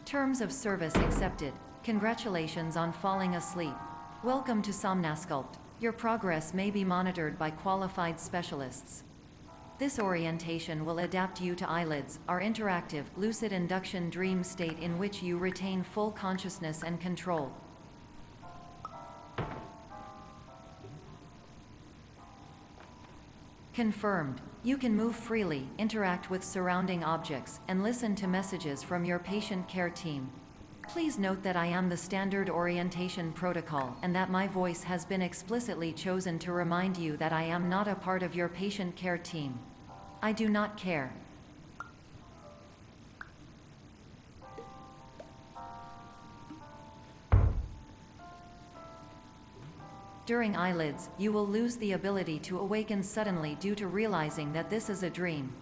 Terms of service accepted. Congratulations on falling asleep. Welcome to Somnasculpt. Your progress may be monitored by qualified specialists. This orientation will adapt you to eyelids, our interactive, lucid induction dream state in which you retain full consciousness and control. Confirmed. You can move freely, interact with surrounding objects, and listen to messages from your patient care team. Please note that I am the standard orientation protocol and that my voice has been explicitly chosen to remind you that I am not a part of your patient care team. I do not care. During eyelids, you will lose the ability to awaken suddenly due to realizing that this is a dream.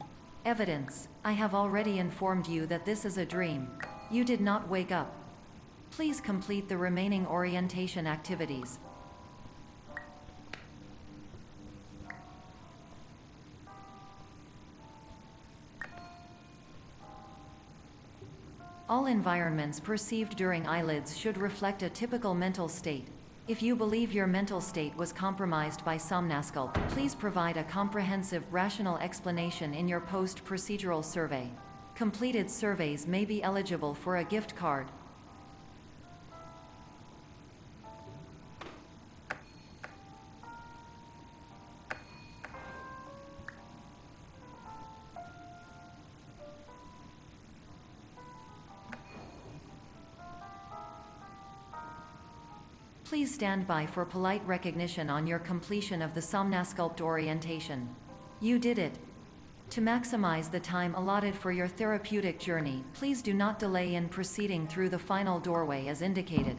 Evidence: I have already informed you that this is a dream. You did not wake up. Please complete the remaining orientation activities. All environments perceived during eyelids should reflect a typical mental state. If you believe your mental state was compromised by Somnasculpt, please provide a comprehensive, rational explanation in your post-procedural survey. Completed surveys may be eligible for a gift card. Please stand by for polite recognition on your completion of the Somnasculpt orientation. You did it. To maximize the time allotted for your therapeutic journey, please do not delay in proceeding through the final doorway as indicated.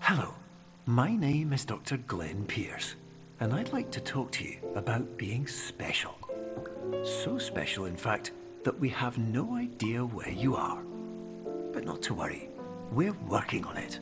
Hello, my name is Dr. Glenn Pierce, and I'd like to talk to you about being special. So special, in fact, that we have no idea where you are. But not to worry, we're working on it.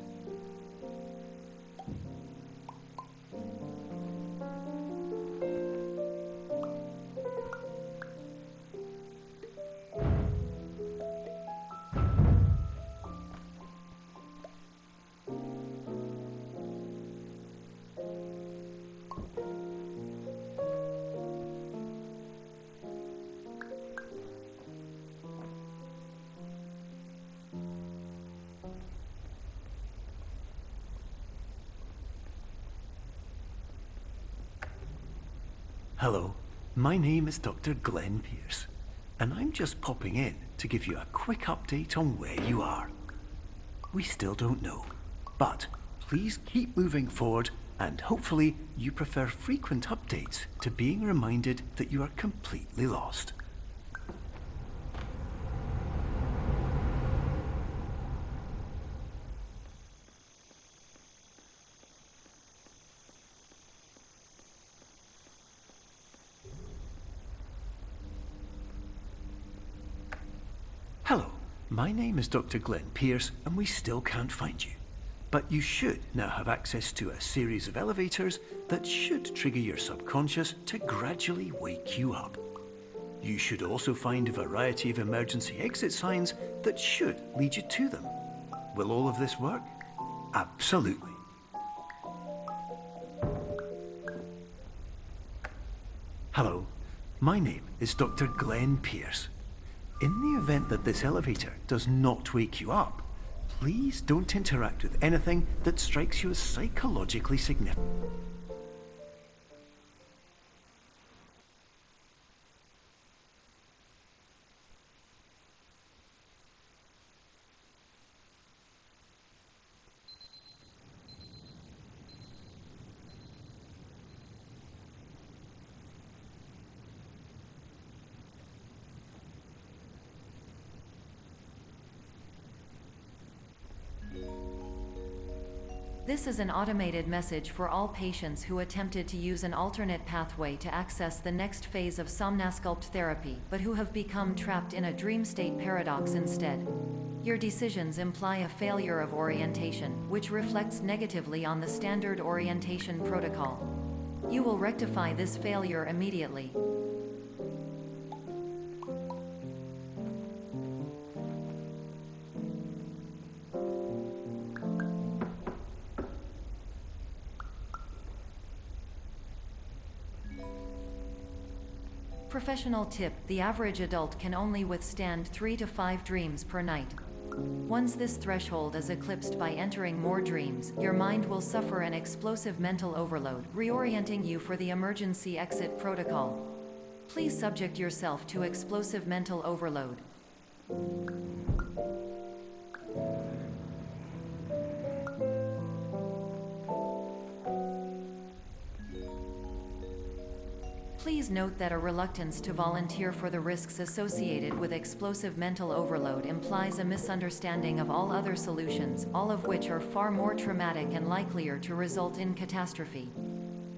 Hello, my name is Dr. Glenn Pierce, and I'm just popping in to give you a quick update on where you are. We still don't know, but please keep moving forward, and hopefully you prefer frequent updates to being reminded that you are completely lost. Hello, my name is Dr. Glenn Pierce, and we still can't find you. but you should now have access to a series of elevators that should trigger your subconscious to gradually wake you up. You should also find a variety of emergency exit signs that should lead you to them. Will all of this work? Absolutely. Hello, my name is Dr. Glenn Pierce. In the event that this elevator does not wake you up, please don't interact with anything that strikes you as psychologically significant. This is an automated message for all patients who attempted to use an alternate pathway to access the next phase of Somnasculpt therapy, but who have become trapped in a dream state paradox instead. Your decisions imply a failure of orientation, which reflects negatively on the standard orientation protocol. You will rectify this failure immediately. Professional tip: the average adult can only withstand 3 to 5 dreams per night. Once this threshold is eclipsed by entering more dreams, your mind will suffer an explosive mental overload, reorienting you for the emergency exit protocol. Please subject yourself to explosive mental overload. Please note that a reluctance to volunteer for the risks associated with explosive mental overload implies a misunderstanding of all other solutions, all of which are far more traumatic and likelier to result in catastrophe.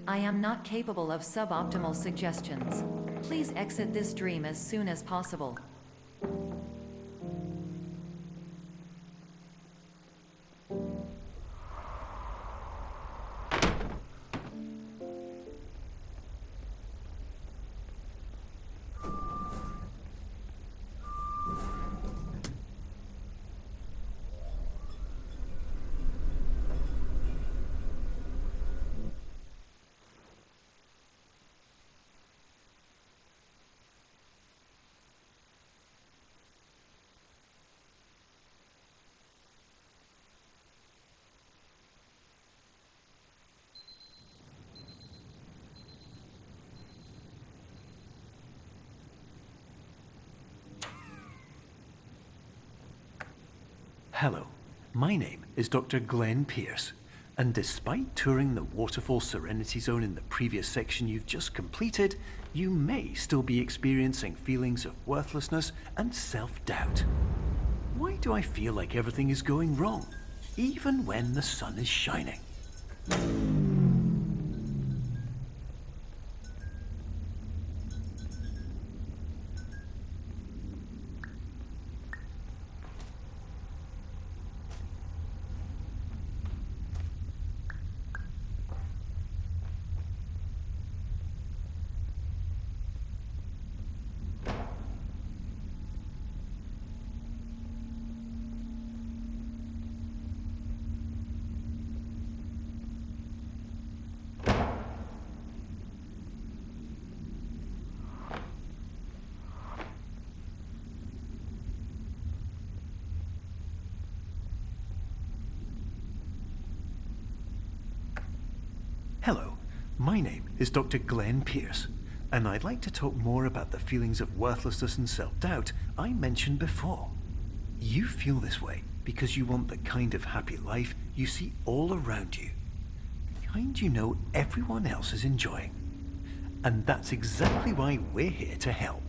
I am not capable of suboptimal suggestions. Please exit this dream as soon as possible. Hello, my name is Dr. Glenn Pierce, and despite touring the Waterfall Serenity Zone in the previous section you've just completed, you may still be experiencing feelings of worthlessness and self-doubt. Why do I feel like everything is going wrong, even when the sun is shining? Hello, my name is Dr. Glenn Pierce, and I'd like to talk more about the feelings of worthlessness and self-doubt I mentioned before. You feel this way because you want the kind of happy life you see all around you, the kind you know everyone else is enjoying. And that's exactly why we're here to help.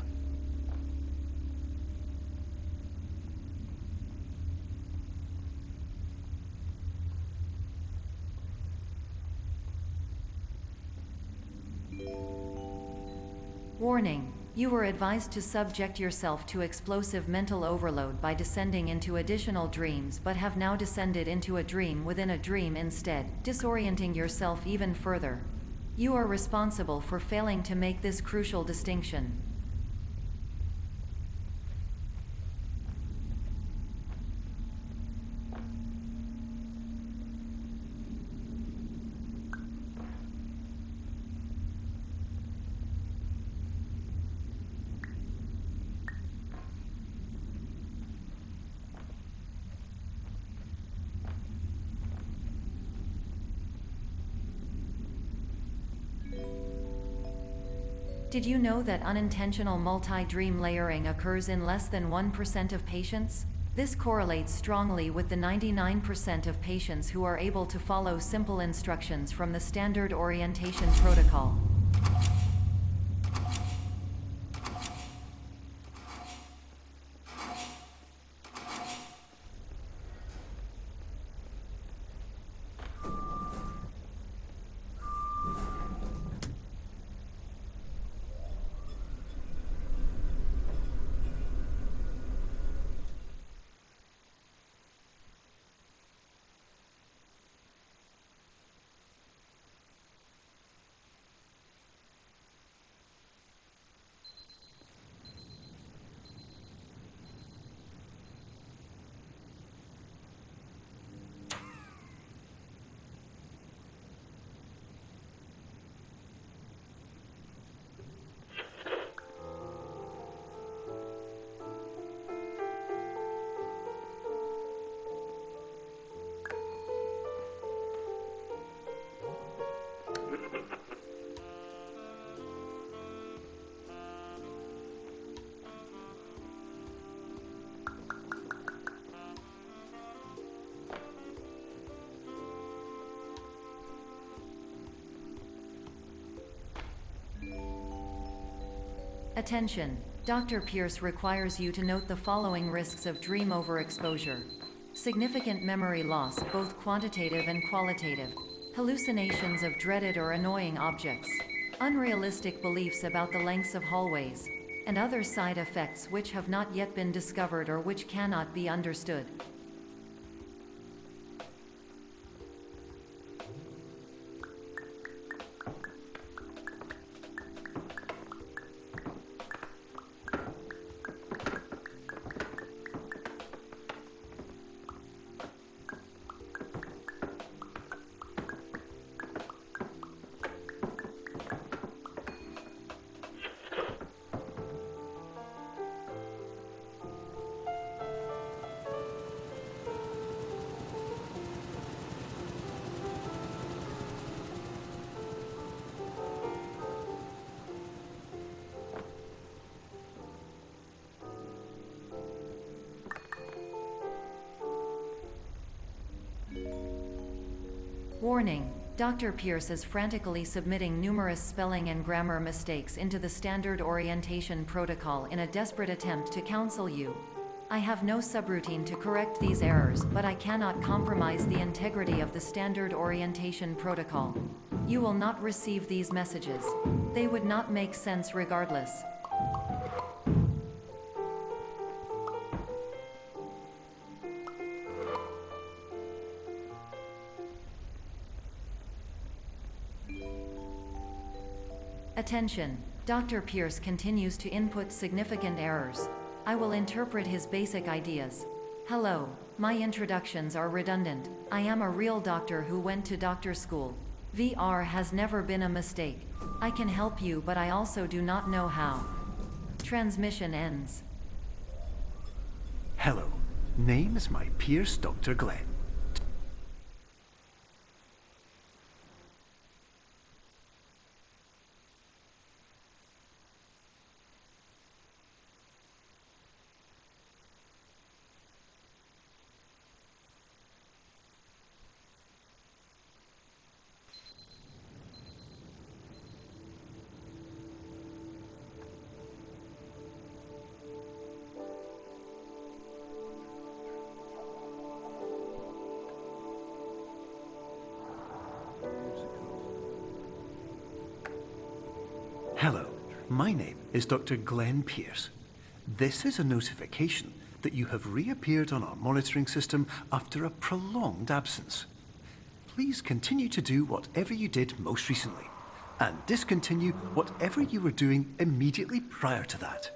Warning: You were advised to subject yourself to explosive mental overload by descending into additional dreams, but have now descended into a dream within a dream instead, disorienting yourself even further. You are responsible for failing to make this crucial distinction. Did you know that unintentional multi-dream layering occurs in less than 1% of patients? This correlates strongly with the 99% of patients who are able to follow simple instructions from the standard orientation protocol. Attention! Dr. Pierce requires you to note the following risks of dream overexposure. Significant memory loss, both quantitative and qualitative. Hallucinations of dreaded or annoying objects. Unrealistic beliefs about the lengths of hallways. And other side effects which have not yet been discovered or which cannot be understood. Warning: Dr. Pierce is frantically submitting numerous spelling and grammar mistakes into the standard orientation protocol in a desperate attempt to counsel you. I have no subroutine to correct these errors, but I cannot compromise the integrity of the standard orientation protocol. You will not receive these messages. They would not make sense regardless. Attention! Dr. Pierce continues to input significant errors. I will interpret his basic ideas. Hello, my introductions are redundant. I am a real doctor who went to doctor school. VR has never been a mistake. I can help you, but I also do not know how. Transmission ends. Hello, name is my Pierce Dr. Glenn. My name is Dr. Glenn Pierce. This is a notification that you have reappeared on our monitoring system after a prolonged absence. Please continue to do whatever you did most recently, and discontinue whatever you were doing immediately prior to that.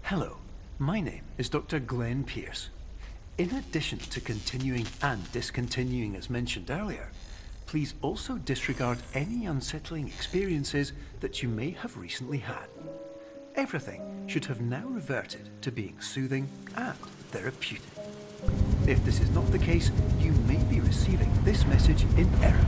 Hello, my name is Dr. Glenn Pierce. In addition to continuing and discontinuing as mentioned earlier, please also disregard any unsettling experiences that you may have recently had. Everything should have now reverted to being soothing and therapeutic. If this is not the case, you may be receiving this message in error.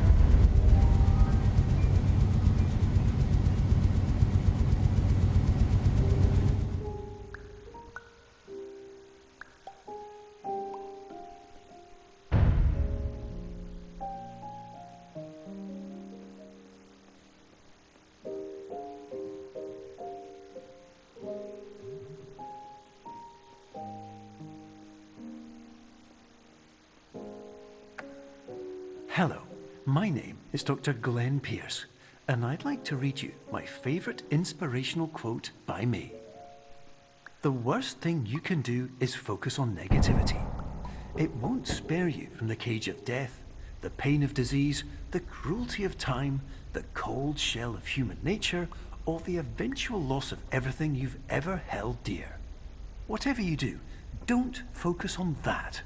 Hello, my name is Dr. Glenn Pierce, and I'd like to read you my favorite inspirational quote by me. The worst thing you can do is focus on negativity. It won't spare you from the cage of death, the pain of disease, the cruelty of time, the cold shell of human nature, or the eventual loss of everything you've ever held dear. Whatever you do, don't focus on that.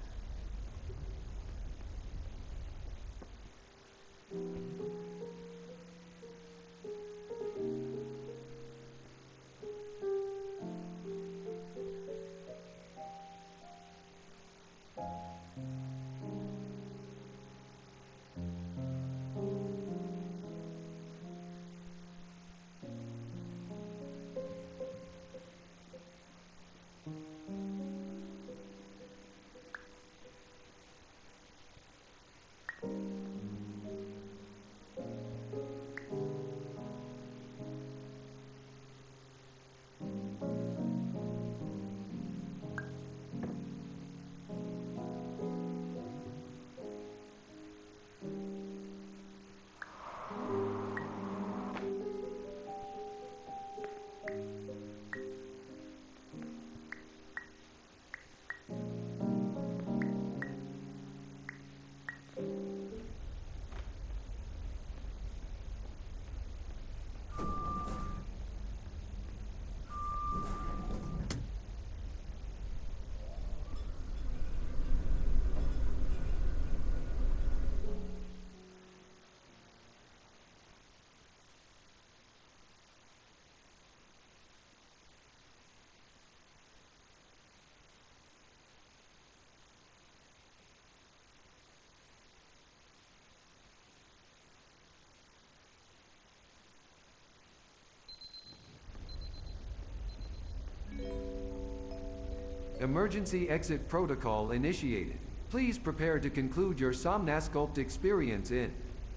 Emergency exit protocol initiated. Please prepare to conclude your Somnasculpt experience in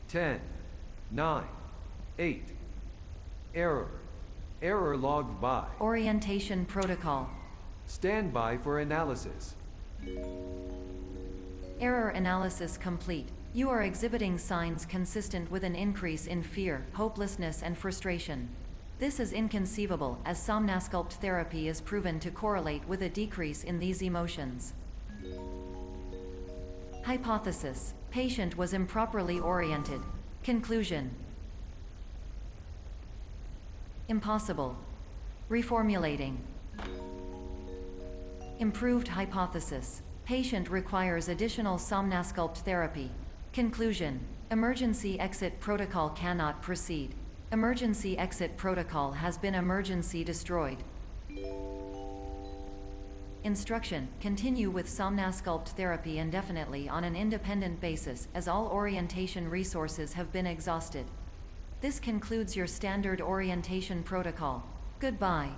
10, 9, 8. Error. Error logged by. Orientation protocol. Stand by for analysis. Error analysis complete. You are exhibiting signs consistent with an increase in fear, hopelessness, and frustration. This is inconceivable, as Somnasculpt therapy is proven to correlate with a decrease in these emotions. Hypothesis: patient was improperly oriented. Conclusion: impossible. Reformulating. Improved hypothesis: patient requires additional Somnasculpt therapy. Conclusion: emergency exit protocol cannot proceed. Emergency exit protocol has been emergency destroyed. Instruction: continue with Somnasculpt therapy indefinitely on an independent basis, as all orientation resources have been exhausted. This concludes your standard orientation protocol. Goodbye.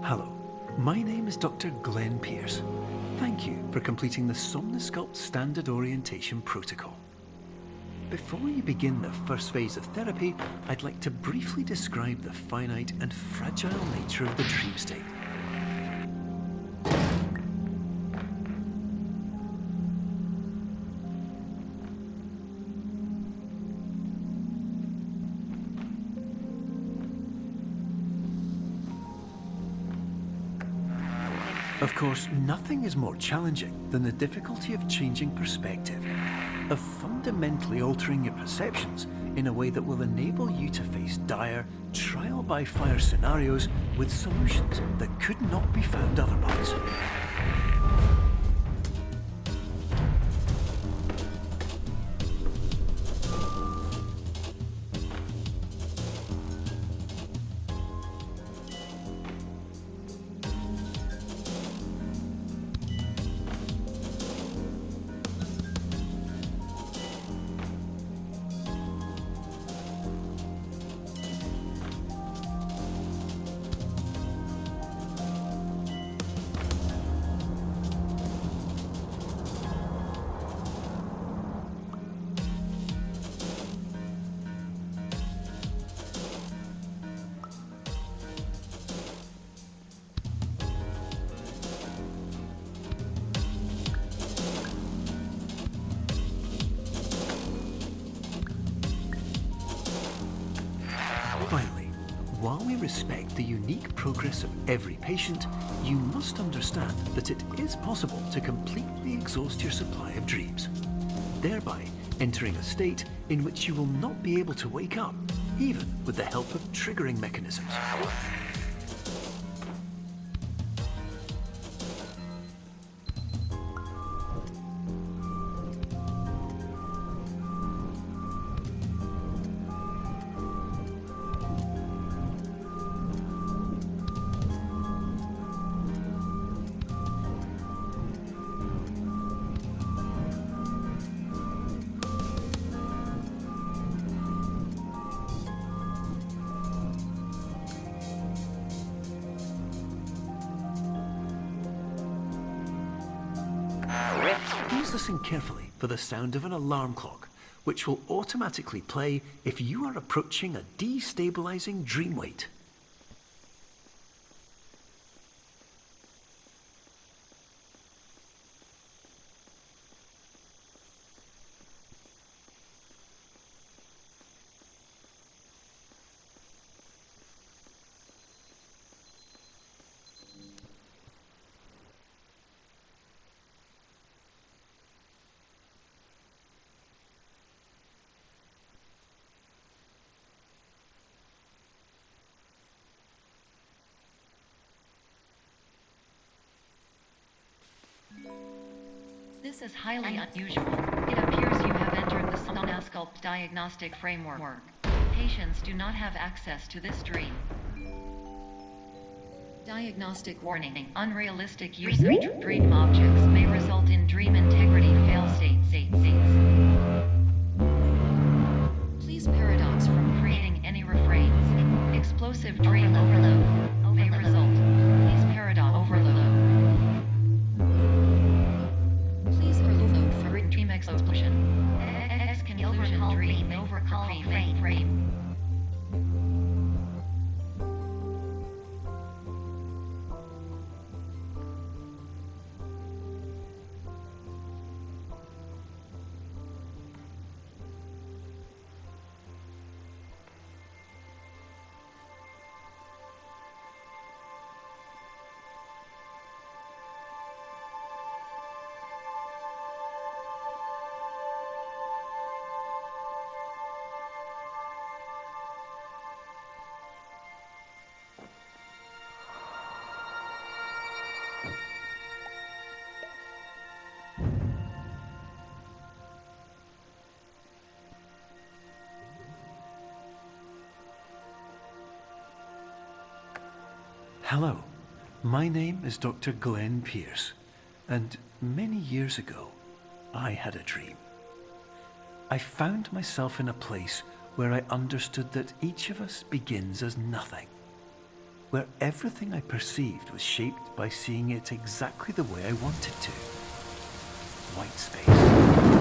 Hello, my name is Dr. Glenn Pierce. Thank you for completing the Somnasculpt Standard Orientation Protocol. Before you begin the first phase of therapy, I'd like to briefly describe the finite and fragile nature of the dream state. Of course, nothing is more challenging than the difficulty of changing perspective, of fundamentally altering your perceptions in a way that will enable you to face dire, trial-by-fire scenarios with solutions that could not be found otherwise. Finally, while we respect the unique progress of every patient, you must understand that it is possible to completely exhaust your supply of dreams, thereby entering a state in which you will not be able to wake up, even with the help of triggering mechanisms. Please listen carefully for the sound of an alarm clock, which will automatically play if you are approaching a destabilizing dream weight. This is highly unusual. It appears you have entered the Somnasculpt diagnostic framework. Patients do not have access to this dream. Diagnostic warning. Unrealistic use of dream objects may result in dream integrity fail-states. Please paradox from creating any refrains. Explosive dream overload may result. Please paradox overload. Hello, my name is Dr. Glenn Pierce, and many years ago, I had a dream. I found myself in a place where I understood that each of us begins as nothing, where everything I perceived was shaped by seeing it exactly the way I wanted to. White space.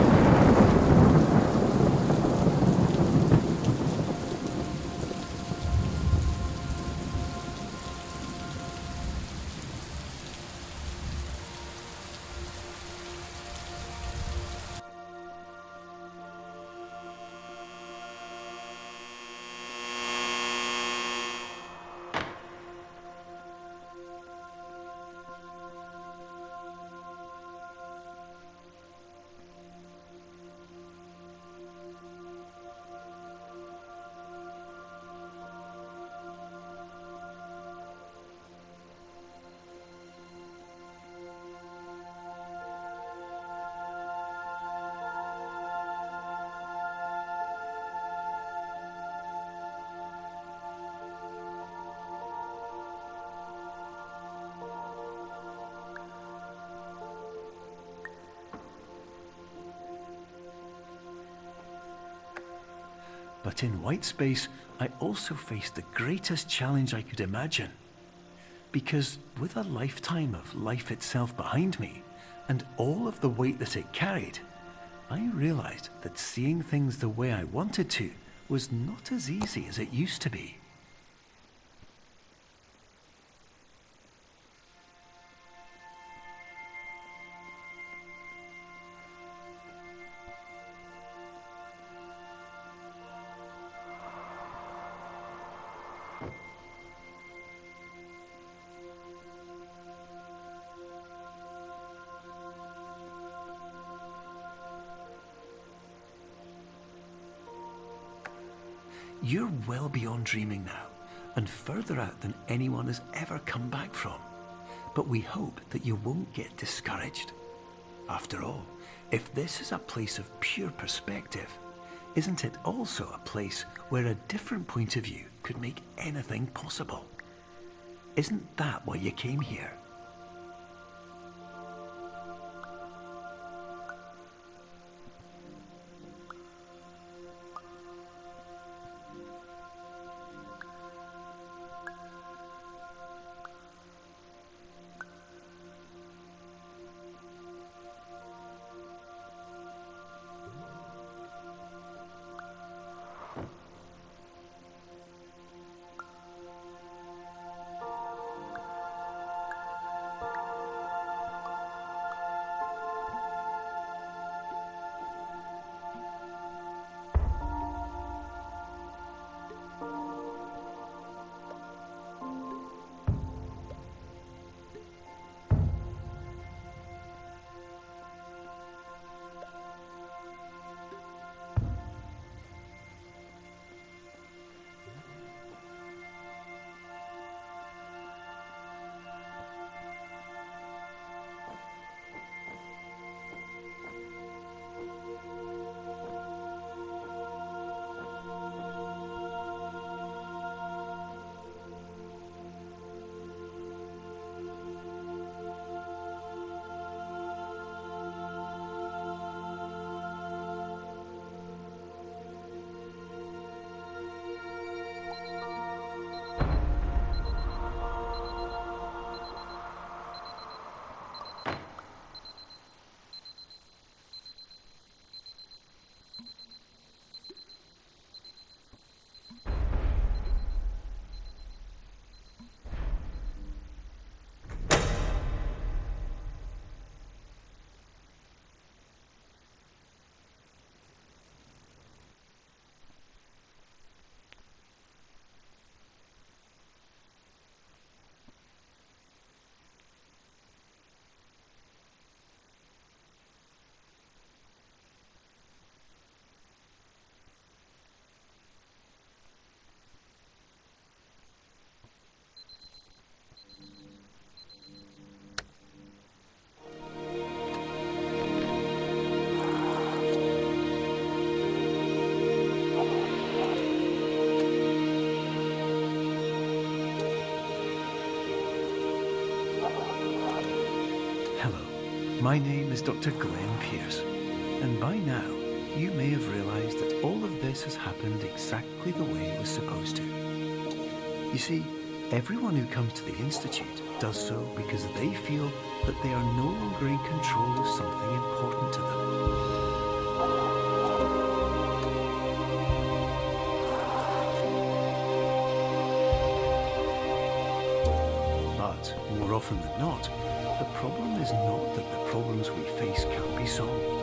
But in white space, I also faced the greatest challenge I could imagine. Because with a lifetime of life itself behind me, and all of the weight that it carried, I realized that seeing things the way I wanted to was not as easy as it used to be. You're well beyond dreaming now, and further out than anyone has ever come back from. But we hope that you won't get discouraged. After all, if this is a place of pure perspective, isn't it also a place where a different point of view could make anything possible? Isn't that why you came here? My name is Dr. Glenn Pierce, and by now, you may have realized that all of this has happened exactly the way it was supposed to. You see, everyone who comes to the Institute does so because they feel that they are no longer in control of something important to them. But more often than not, the problem is not that the problems we face can't be solved.